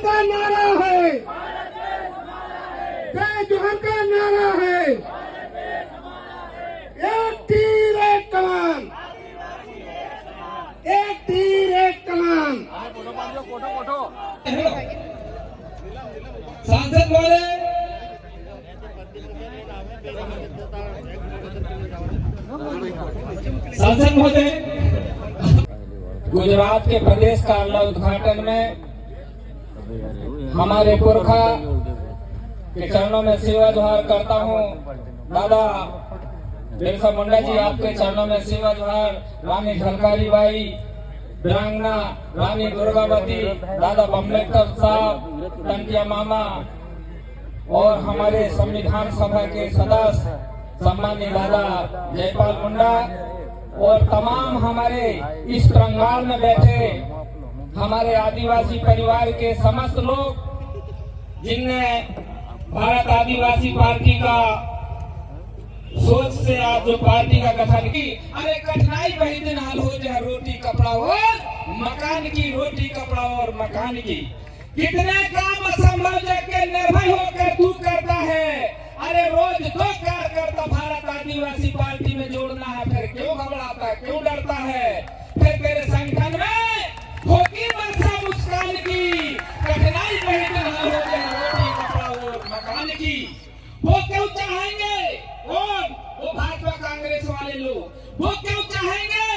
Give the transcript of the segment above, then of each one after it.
का नारा है, जय जोहर का नारा है, एक तीर एक कमान, एक तीर एक कमान। सांसद महोदय, सांसद महोदय, गुजरात के प्रदेश का उद्घाटन में हमारे पुरखा के चरणों में सेवा जोहार करता हूँ। दादा बिरसा मुंडा जी, आपके चरणों में सेवा जोहार। रानी झलकारी बाई, वीरांगना रानी दुर्गावती, दादा अम्बेडकर साहब, टंकिया मामा और हमारे संविधान सभा के सदस्य सम्मानीय दादा जयपाल मुंडा और तमाम हमारे इस तिरंगाल में बैठे हमारे आदिवासी परिवार के समस्त लोग, जिनने भारत आदिवासी पार्टी का सोच से आज जो पार्टी का गठन की। अरे कठिनाई वही दिन हाल हो जाए, रोटी कपड़ा और मकान की, रोटी कपड़ा और मकान की। कितने काम असंभव जगह निर्भय होकर तू करता है। अरे रोज दो कार्यकर्ता भारत आदिवासी पार्टी में जोड़ना है, फिर क्यों घबराता है, क्यों डरता है? फिर तेरे संगठन में होगी वर्षा मुस्कान की। कठिनाई वही दिन हाल हो जाए, रोटी कपड़ा और मकान की। वो क्यों चाहेंगे, वो भाजपा कांग्रेस वाले लोग वो क्यों चाहेंगे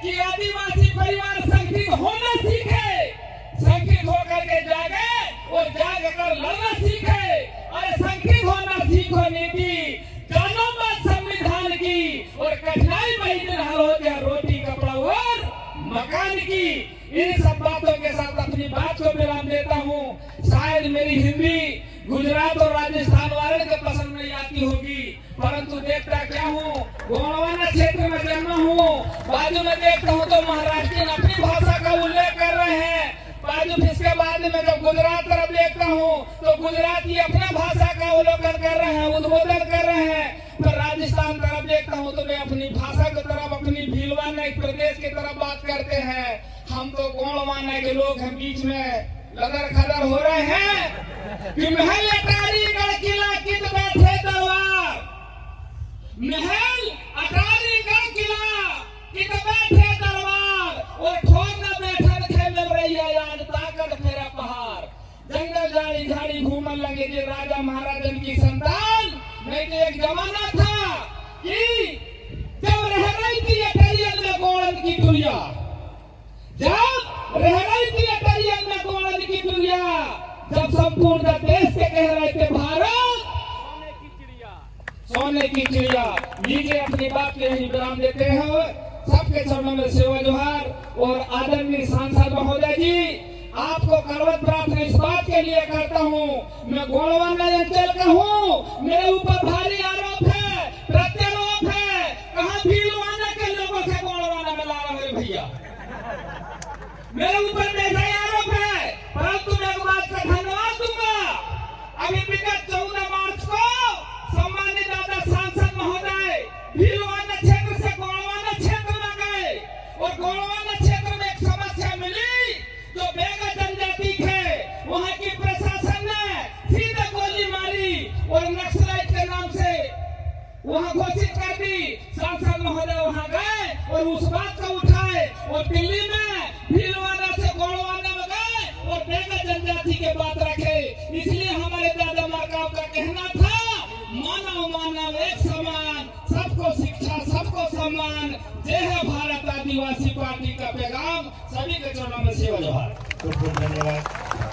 कि आदिवासी परिवार संगठित होना सीखे, संगठित होकर के जागे और जाग कर लड़ना सीखे। अरे संगठित होना सीखो, नीति जानो मत संविधान की। और कठिनाई वही दिन हाल हो जाए, रोटी कपड़ा और मकान की। इन सब बातों के साथ अपनी बात को विराम देता हूँ। शायद मेरी हिंदी गुजरात और राजस्थान वाले के पसंद नहीं आती होगी, परंतु देखता क्या हूँ, गोंडवाना क्षेत्र में जन्मा हूँ। बाजू में देखता हूँ तो महाराष्ट्र अपनी भाषा का उल्लेख कर रहे हैं। बाजू इसके बाद में जब गुजरात तरफ देखता हूँ तो गुजराती अपना भाषा का अवलोकन कर रहे हैं, उद्बोधन कर रहे हैं। तो राजस्थान तरफ देखता हूँ तो वे अपनी भाषा की तरफ, अपनी भीलवाना प्रदेश की तरफ बात करते हैं। हम तो गोंडवाना के लोग हैं, बीच में लदर खदर हो रहे हैं कि महल अटारी गढ़ किला कित बैठे दरबार, महल अटारी गढ़ किला कित बैठे दरबार, और ठोर न बैठन थे मिल रही है आज ताकत फेरा पहाड़। जंगल झाड़ी झाड़ी घूमन लगे जे राजा महाराजन की संतान। नहीं तो एक जमाना था कि जब रह रही थी अटरियल में गोड़न की दुनिया, जब रह रही थी अटरियल में गोड़न की दुनिया, जब संपूर्ण देश के कह रहे थे भारत सोने की चिड़िया। लीजिए अपनी बात के यही विराम देते हैं। सबके चरणों में सेवा जोहार। और आदरणीय सांसद महोदय जी, आपको करवत प्रार्थना इस बात के लिए करता हूँ, मैं गोंडवाना अंचल का हूँ, मेरे ऊपर भारी आरोप है, प्रत्यारोप है। कहाँ भीलवाना के लोगों से गोंडवाना में ला रहे भैया, मेरे ऊपर मेरा आरोप है, परंतु मैं एक बात का धन्यवाद दूंगा। अभी विगत 14 मार्च को सम्मानित दादा सांसद महोदय भीलवाना क्षेत्र से गोंडवाना क्षेत्र में गए और गोंडवाना क्षेत्र में एक समस्या मिली जो बेगा जनजाति है। वहाँ की प्रशासन ने सीधे गोली मारी और नक्सलाइट के नाम से वहाँ घोषित कर दी। सांसद महोदय वहाँ गए और उस बात को उठाए और दिल्ली में भीलवाना से गोंडवाना में गए और बेगा जनजाति के बात रखे। इसलिए हमारे दादा मार्काव का कहना था, मानव मानव एक समान, सबको शिक्षा सबको सम्मान। जय है भारत आदिवासी पार्टी का पैगाम। सभी के चरणों में सेवा जोहार। बहुत बहुत धन्यवाद।